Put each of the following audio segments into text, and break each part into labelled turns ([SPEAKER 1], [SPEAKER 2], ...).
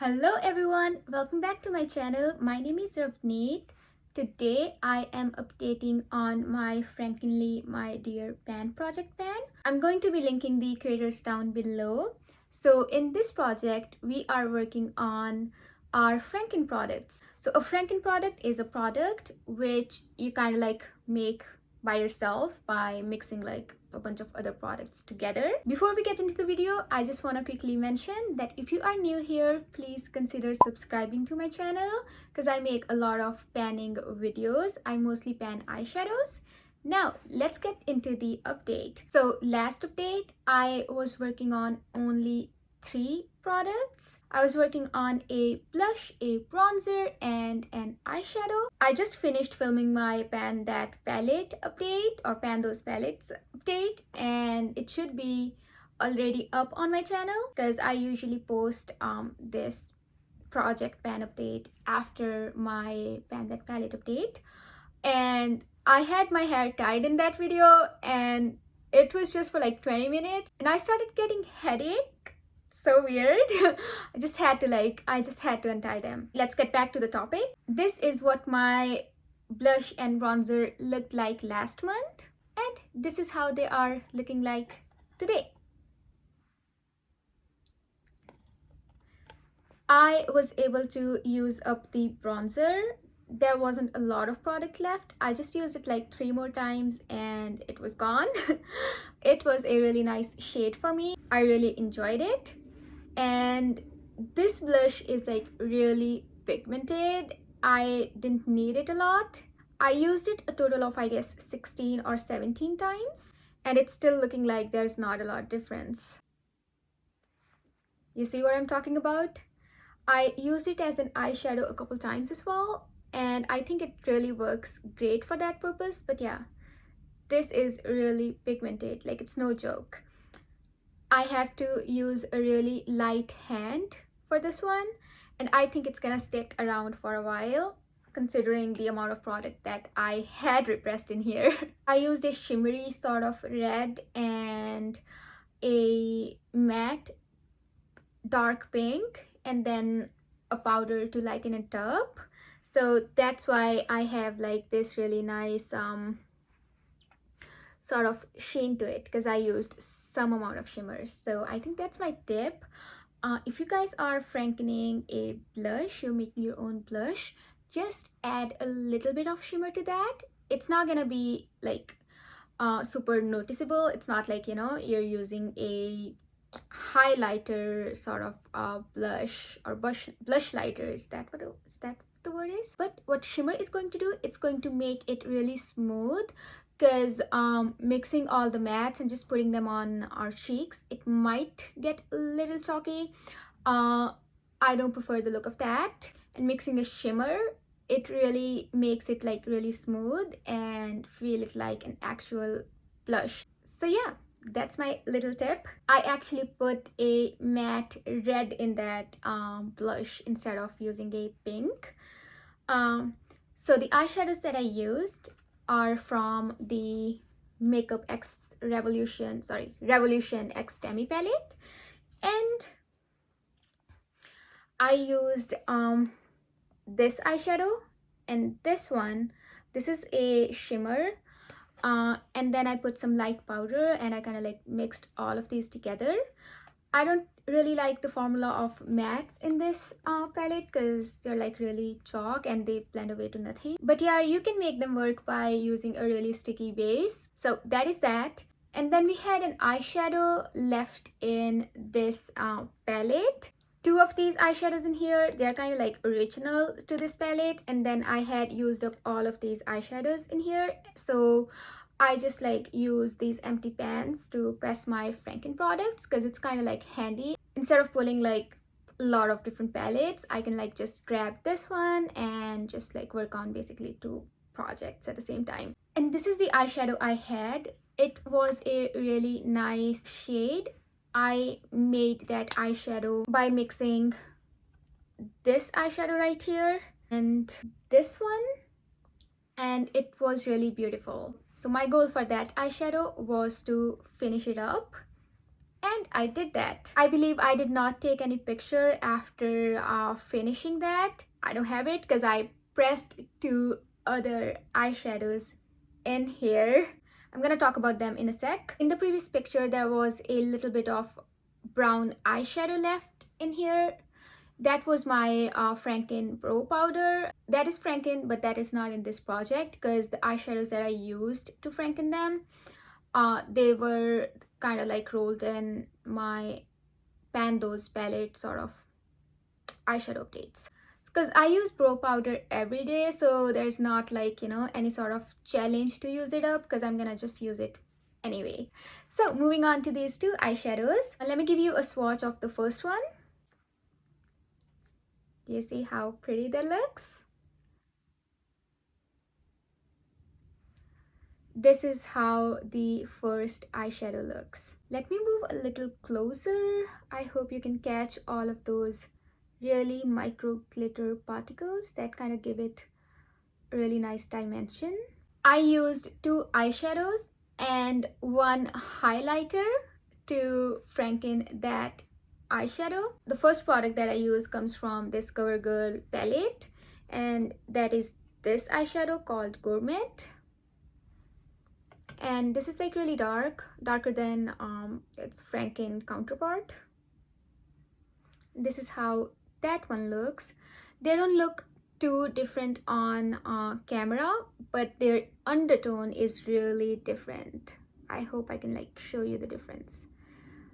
[SPEAKER 1] Hello everyone, welcome back to my channel. My name is Ravneet. Today I am updating on my Frankenly My Dear Pan project pan. I'm going to be linking the creators down below. So in this project, we are working on our Franken products. So a Franken product is a product which you kind of like make by yourself by mixing like a bunch of other products together. Before we get into the video, I just want to quickly mention that if you are new here, please consider subscribing to my channel because I make a lot of panning videos. I mostly pan eyeshadows. Now let's get into the update. So last update, I was working on only 3 products. I was working on a blush, a bronzer, and an eyeshadow. I just finished filming my Pan That Palette update or Pan Those Palettes update, and it should be already up on my channel because I usually post this project pan update after my Pan That Palette update. And I had my hair tied in that video and it was just for like 20 minutes and I started getting headache. So weird. I just had to untie them. Let's get back to the topic. This is what my blush and bronzer looked like last month, and this is how they are looking like today. I was able to use up the bronzer. There wasn't a lot of product left. I just used it like 3 more times and it was gone. It was a really nice shade for me. I really enjoyed it. And this blush is like really pigmented. I didn't need it a lot. I used it a total of I guess 16 or 17 times and it's still looking like there's not a lot of difference. You see what I'm talking about? I used it as an eyeshadow a couple times as well, and I think it really works great for that purpose. But yeah, this is really pigmented, like it's no joke. I have to use a really light hand for this one, and I think it's gonna stick around for a while considering the amount of product that I had repressed in here. I used a shimmery sort of red and a matte dark pink and then a powder to lighten it up. So that's why I have like this really nice sort of sheen to it because I used some amount of shimmers. So I think that's my tip. If you guys are frankening a blush, you're making your own blush, just add a little bit of shimmer to that. It's not gonna be like super noticeable. It's not like, you know, you're using a highlighter sort of blush or blush lighter. Is that what the word is? But what shimmer is going to do, it's going to make it really smooth because mixing all the mattes and just putting them on our cheeks, it might get a little chalky. I don't prefer the look of that. And mixing a shimmer, it really makes it like really smooth and feel it like an actual blush. So yeah, that's my little tip. I actually put a matte red in that blush instead of using a pink. So the eyeshadows that I used are from the Makeup X Revolution X Demi palette, and I used this eyeshadow and this one. This is a shimmer. And then I put some light powder and I kind of like mixed all of these together. I don't really like the formula of mattes in this palette because they're like really chalk and they blend away to nothing. But yeah, you can make them work by using a really sticky base. So that is that. And then we had an eyeshadow left in this palette. 2 of these eyeshadows in here, they're kind of like original to this palette, and then I had used up all of these eyeshadows in here, so I just like use these empty pans to press my Franken products because it's kind of like handy. Instead of pulling like a lot of different palettes, I can like just grab this one and just like work on basically 2 projects at the same time. And this is the eyeshadow I had. It was a really nice shade. I made that eyeshadow by mixing this eyeshadow right here and this one, and it was really beautiful. So my goal for that eyeshadow was to finish it up And I did that. I believe I did not take any picture after finishing that. I don't have it because I pressed two other eyeshadows in here. I'm gonna talk about them in a sec. In the previous picture, there was a little bit of brown eyeshadow left in here. That was my Franken Pro powder. That is Franken, but that is not in this project because the eyeshadows that I used to Franken them, they were kind of like rolled in my Pando's palette sort of eyeshadow updates. Because I use Pro powder every day, so there's not like, you know, any sort of challenge to use it up because I'm gonna just use it anyway. So moving on to these two eyeshadows. Let me give you a swatch of the first one. Do you see how pretty that looks? This is how the first eyeshadow looks. Let me move a little closer. I hope you can catch all of those really micro glitter particles that kind of give it a really nice dimension. I used two eyeshadows and one highlighter to Franken that eyeshadow. The first product that I use comes from this CoverGirl palette, and that is this eyeshadow called Gourmet. And this is like really dark, darker than its Franken counterpart. This is how that one looks. They don't look too different on camera, but their undertone is really different. I hope I can like show you the difference.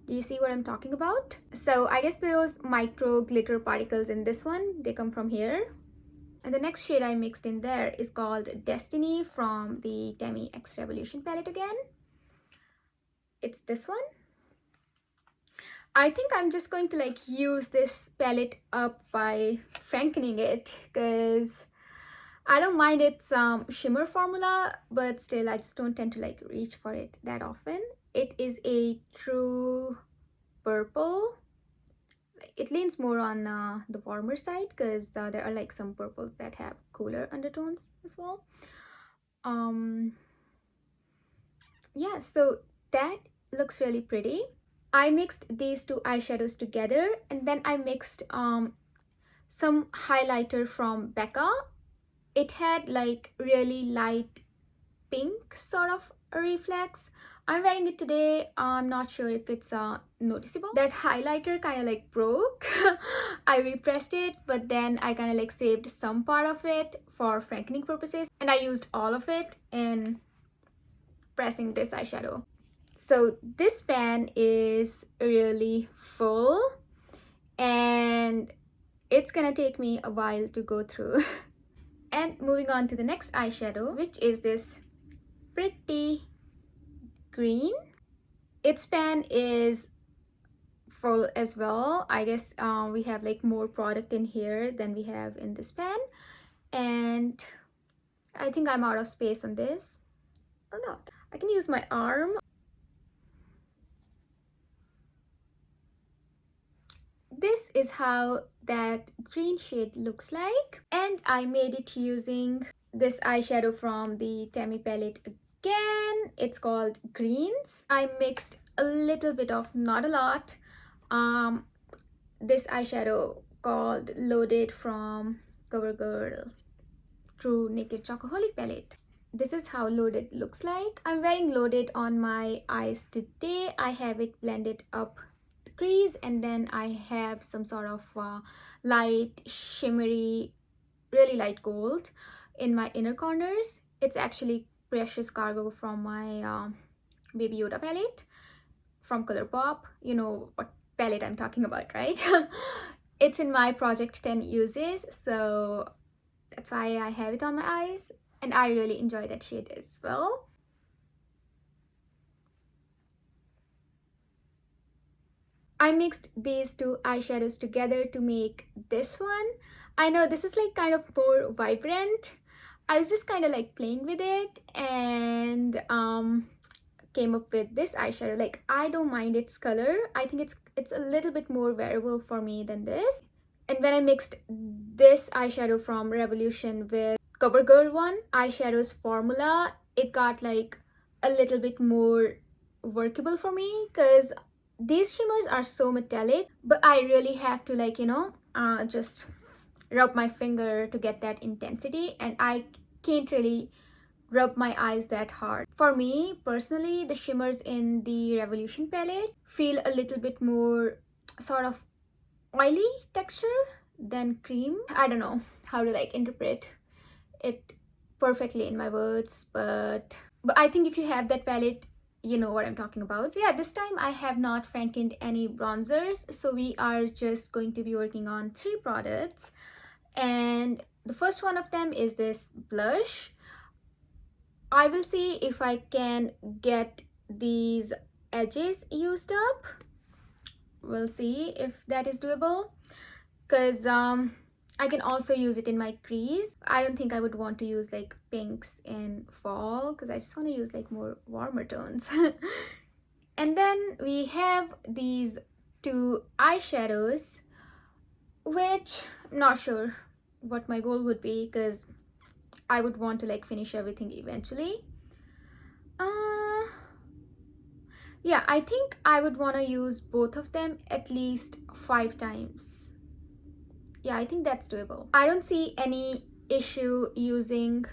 [SPEAKER 1] Do you see what I'm talking about? So I guess those micro glitter particles in this one, they come from here. And the next shade I mixed in there is called Destiny from the Demi X Revolution palette again. It's this one. I think I'm just going to like use this palette up by frankening it because I don't mind its shimmer formula, but still I just don't tend to like reach for it that often. It is a true purple. It leans more on the warmer side because there are like some purples that have cooler undertones as well. Yeah, so that looks really pretty. I mixed these two eyeshadows together, and then I mixed some highlighter from Becca. It had like really light pink sort of a reflex. I'm wearing it today. I'm not sure if it's noticeable. That highlighter kind of like broke. I repressed it, but then I kind of like saved some part of it for frankening purposes, and I used all of it in pressing this eyeshadow. So this pan is really full and it's gonna take me a while to go through. And moving on to the next eyeshadow, which is this pretty green. Its pan is full as well. I guess we have like more product in here than we have in this pan, and I think I'm out of space on this or not. I can use my arm. This is how that green shade looks like, and I made it using this eyeshadow from the Demi palette again. It's called Greens. I mixed a little bit of, not a lot, this eyeshadow called Loaded from CoverGirl True Naked Chocoholic palette. This is how Loaded looks like. I'm wearing Loaded on my eyes today. I have it blended up the crease, and then I have some sort of light shimmery, really light gold in my inner corners. It's actually Precious Cargo from my Baby Yoda palette from Colourpop. You know what palette I'm talking about, right? It's in my Project 10 uses, so that's why I have it on my eyes, and I really enjoy that shade as well. I mixed these two eyeshadows together to make this one. I know this is like kind of more vibrant. I was just kind of like playing with it and came up with this eyeshadow. Like, I don't mind its color. I think it's a little bit more wearable for me than this. And when I mixed this eyeshadow from Revolution with CoverGirl one eyeshadows formula, it got like a little bit more workable for me because these shimmers are so metallic, but I really have to like, just rub my finger to get that intensity, and I can't really rub my eyes that hard. For me personally, the shimmers in the Revolution palette feel a little bit more sort of oily texture than cream. I don't know how to like interpret it perfectly in my words, but I think if you have that palette, you know what I'm talking about. So yeah, this time I have not frankened any bronzers, so we are just going to be working on 3 products. And the first one of them is this blush. I will see if I can get these edges used up. We'll see if that is doable, because I can also use it in my crease. I don't think I would want to use like pinks in fall, because I just want to use like more warmer tones. And then we have these 2 eyeshadows, which I'm not sure what my goal would be, because I would want to like finish everything eventually. Yeah, I think I would want to use both of them at least 5 times. Yeah, I think that's doable. I don't see any issue using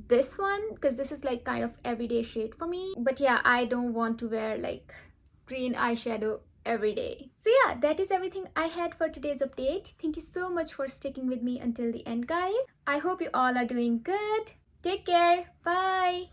[SPEAKER 1] this one, because this is like kind of everyday shade for me. But yeah, I don't want to wear like green eyeshadow every day. So yeah, that is everything I had for today's update. Thank you so much for sticking with me until the end, guys. I hope you all are doing good. Take care. Bye.